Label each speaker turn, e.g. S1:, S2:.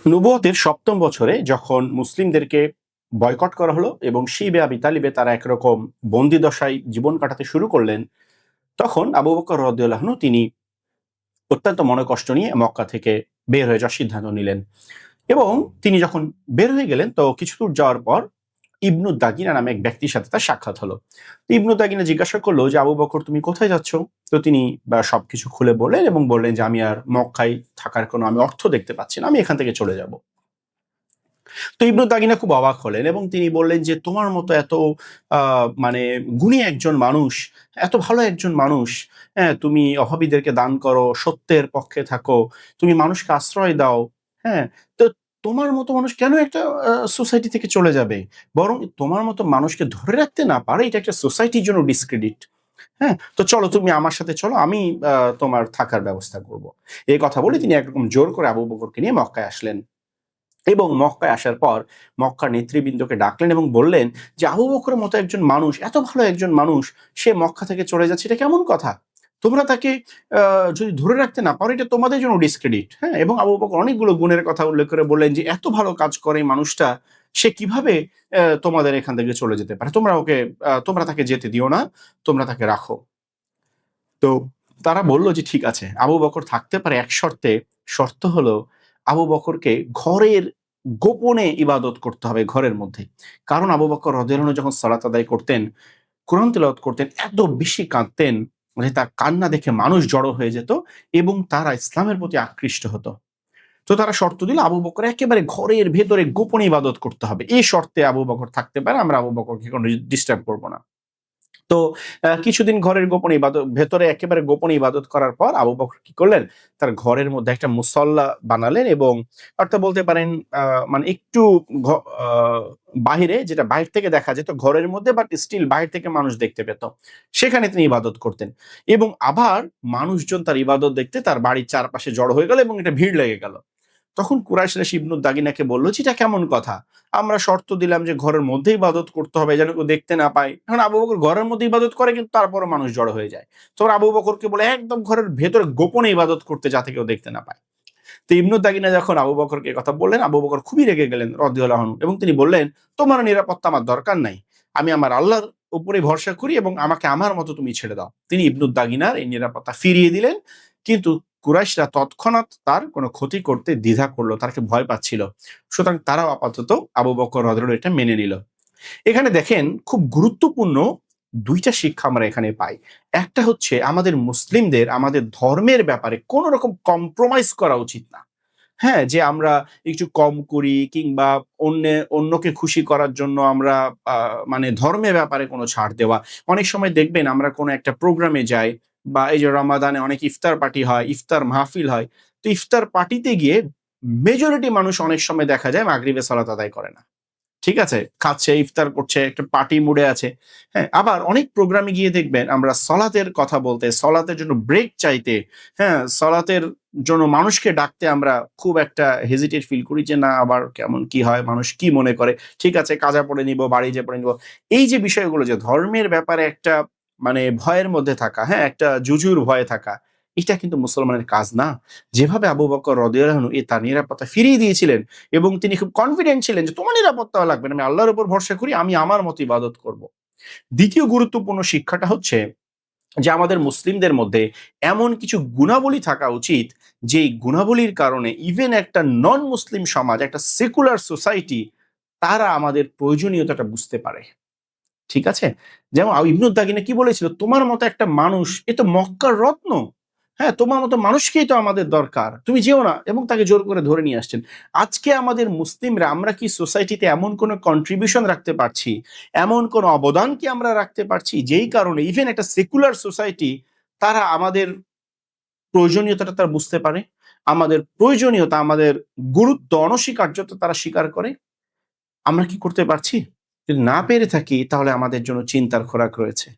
S1: নবুয়তের সপ্তম বছরে যখন মুসলিমদেরকে বয়কট করা হলো এবং শিবে আবি তালিবে তারা একরকম বন্দি দশায় জীবন কাটাতে শুরু করলেন, তখন আবু বকর রাদিয়াল্লাহু আনহু তিনি অত্যন্ত মনোকষ্ট নিয়ে মক্কা থেকে বের হয়ে যাওয়ার সিদ্ধান্ত নিলেন। এবং তিনি যখন বের হয়ে গেলেন তো কিছু দূর যাওয়ার পর ইবনু দাগিনা নামে এক ব্যক্তির সাথে তার সাক্ষাৎ হলো। তো ইবনু দাগিনা জিজ্ঞাসা করলো যে, আবু বকর তুমি কোথায় যাচ্ছ? তো তিনি সবকিছু খুলে বললেন এবং বললেন যে, আমি আর মক্কায় থাকার কোনো আমি অর্থ দেখতে পাচ্ছি না, আমি এখান থেকে চলে যাব। তো ইবনু দাগিনা খুব অবাক হলেন এবং তিনি বললেন যে, তোমার মতো এত মানে গুণী একজন মানুষ, এত ভালো একজন মানুষ, হ্যাঁ, তুমি অভাবীদেরকে দান করো, সত্যের পক্ষে থাকো, তুমি মানুষকে আশ্রয় দাও, হ্যাঁ, তো তোমার মতো মানুষ কেন একটা সোসাইটি থেকে চলে যাবে? বরং তোমার মতো মানুষকে ধরে রাখতে না পারে এটা একটা সোসাইটির জন্য ডিসক্রেডিট। হ্যাঁ, তো চলো তুমি আমার সাথে চলো, আমি তোমার থাকার ব্যবস্থা করব। এই কথা বলে তিনি একরকম জোর করে আবু বকরকে নিয়ে মক্কায় আসলেন। এবং মক্কায় আসার পর মক্কার নেতৃবৃন্দকে ডাকলেন এবং বললেন যে, আবু বকরের মতো একজন মানুষ, এত ভালো একজন মানুষ, সে মক্কা থেকে চলে যাচ্ছে, এটা কেমন কথা? তোমরা তাকে যদি ধরে রাখতে না পারো এটা তোমাদের জন্য ডিসক্রেডিট। হ্যাঁ, এবং আবু বকর অনেকগুলো গুণের কথা উল্লেখ করে বললেন যে, এত ভালো কাজ করে এই মানুষটা, সে কিভাবে তোমাদের এখান থেকে চলে যেতে পারে? তোমরা তাকে যেতে দিও না, তোমরা তাকে রাখো। তো তারা বলল যে, ঠিক আছে, আবু বকর থাকতে পারে এক শর্তে। শর্ত হলো আবু বকরকে ঘরের গোপনে ইবাদত করতে হবে, ঘরের মধ্যে। কারণ আবু বকর রাদিয়াল্লাহু আনহু যখন সালাত আদায় করতেন, কোরআন তিলাওয়াত করতেন, এত বেশি কাঁদতেন যে তার কান্না দেখে মানুষ জড়ো হয়ে যেত এবং তারা ইসলামের প্রতি আকৃষ্ট হতো। তো তারা শর্ত দিল আবু বকর একেবারে ঘরের ভেতরে গোপনে ইবাদত করতে হবে। এই শর্তে আবু বকর থাকতে পারে, আমরা আবু বকরকে কোনো ডিস্টার্ব করব না। তো কিছুদিন ঘরের গোপনে ভেতরে একেবারে গোপনে ইবাদত করার পর আবু বকর কি করলেন? তার ঘরের মধ্যে একটা মুসল্লা বানালেন এবং অর্থাৎ বলতে পারেন মানে একটু ঘ আ বাহিরে, যেটা বাহির থেকে দেখা যেত ঘরের মধ্যে, বাট স্টিল বাহির থেকে মানুষ দেখতে পেত। সেখানে তিনি ইবাদত করতেন। এবং আবার মানুষজন তার ইবাদত দেখতে তার বাড়ির চারপাশে জড়ো হয়ে গেল এবং একটা ভিড় লেগে গেল। তখন কুরাইশরা ইবনু দাগিনাকে বলল যে, "এটা কেমন কথা? আমরা শর্ত দিলাম যে ঘরের মধ্যে ইবাদত করতে হবে যেন কেউ দেখতে না পায়।" এখন আবু বকর ঘরের মধ্যে ইবাদত করে কিন্তু তারপরও মানুষ জড়ো হয়ে যায়। তো ওরা আবু বকরকে বলে একদম ঘরের ভেতরে গোপনে ইবাদত করতে যাতে কেউ দেখতে না পায়। তো ইবনু দাগিনা যখন আবু বকরকে এ কথা বললেন, আবু বকর খুবই রেগে গেলেন রাদিয়াল্লাহু আনহু এবং তিনি বললেন, "তোমার নিরাপত্তা আমার দরকার নাই। আমি আমার আল্লাহর উপরে ভরসা করি এবং আমাকে আমার মতো তুমি ছেড়ে দাও।" তিনি ইবনু দাগিনার এই নিরাপত্তা ফিরিয়ে দিলেন। কিন্তু কুরাইশরা তৎক্ষণাৎ তার কোনো ক্ষতি করতে দ্বিধা করল। তারা একটু ভয় পাচ্ছিল। সুতরাং তারাও আপাতত আবু বকর রাদিয়াল্লাহু আনহু এটা মেনে নিল। এখানে দেখেন খুব গুরুত্বপূর্ণ ২ টা শিক্ষা আমরা এখানে পাই। একটা হচ্ছে আমাদের মুসলিমদের আমাদের ধর্মের ব্যাপারে কোন রকম কম্প্রোমাইজ করা উচিত না। হ্যাঁ, যে আমরা একটু কম করি কিংবা অন্যকে খুশি করার জন্য আমরা আ মানে ধর্মের ব্যাপারে কোনো ছাড় দেওয়া। অনেক সময় দেখবেন আমরা কোনো একটা প্রোগ্রামে যাই বা এই যে রমাদানে অনেক ইফতার পার্টি হয়, ইফতার মাহফিল হয়। তো ইফতার পার্টিতে গিয়ে মেজরিটি মানুষ অনেক সময় দেখা যায় মাগরিবের সালাত আদায় করে না। ঠিক আছে? খাচ্ছে, ইফতার করছে, একটা পার্টি মুডে আছে। হ্যাঁ? আবার অনেক প্রোগ্রামে গিয়ে দেখবেন আমরা সলাতের কথা বলতে, সলাতের জন্য ব্রেক চাইতে, হ্যাঁ? সলাতের জন্য মানুষকে ডাকতে আমরা খুব একটা হেজিটেট ফিল করি যে, না আবার কেমন কি হয়? মানুষ কি মনে করে? ঠিক আছে, কাজা পড়ে নিবো, বাড়ি যেয়ে পড়ে নিবো। এই যে বিষয়গুলো যে ধর্মের ব্যাপারে একটা মানে ভয়ের মধ্যে থাকা, হ্যাঁ? একটা জুজুর ভয়ে থাকা, এটা কিন্তু মুসলমানের কাজ না। যেভাবে আবু বকর রাদিয়াল্লাহু আনহু তার নিরাপত্তা ফিরিয়ে দিয়েছিলেন এবং তিনি খুব কনফিডেন্ট ছিলেন যে, "তোমার নিরাপত্তাও লাগবে না। আমি আল্লাহর উপর ভরসা করি। আমি আমার মতো ইবাদত করব।" দ্বিতীয় গুরুত্বপূর্ণ শিক্ষাটা হচ্ছে যে, আমাদের মুসলিমদের মধ্যে এমন কিছু গুণাবলী থাকা উচিত, যেই গুণাবলীর কারণে ইভেন একটা নন মুসলিম সমাজ, একটা সেকুলার সোসাইটি, তারা আমাদের প্রয়োজনীয়তাটা বুঝতে পারে। ঠিক আছে? যেমন ইবনু দাগিনা কি বলেছিল? "তোমার মতো একটা মানুষ, এ তো মক্কার রত্ন। হ্যাঁ, তোমার মতো মানুষকেই তো আমাদের দরকার। তুমি যেও না" এবং তাকে জোর করে ধরে নিয়ে আসছেন। আজকে আমাদের মুসলিমরা আমরা কি সোসাইটিতে এমন কোন কন্ট্রিবিউশন রাখতে পারছি? এমন কোন অবদান কি আমরা রাখতে পারছি? যেই কারণে ইভেন একটা সেকুলার সোসাইটি তারা আমাদের প্রয়োজনীয়তাটা তারা বুঝতে পারে। আমাদের প্রয়োজনীয়তা, আমাদের গুরুত্ব, অনস্বীকার্যতা তারা স্বীকার করে। আমরা কি করতে পারছি? যদি না পেরে থাকি তাহলে আমাদের জন্য চিন্তার খোরাক রয়েছে।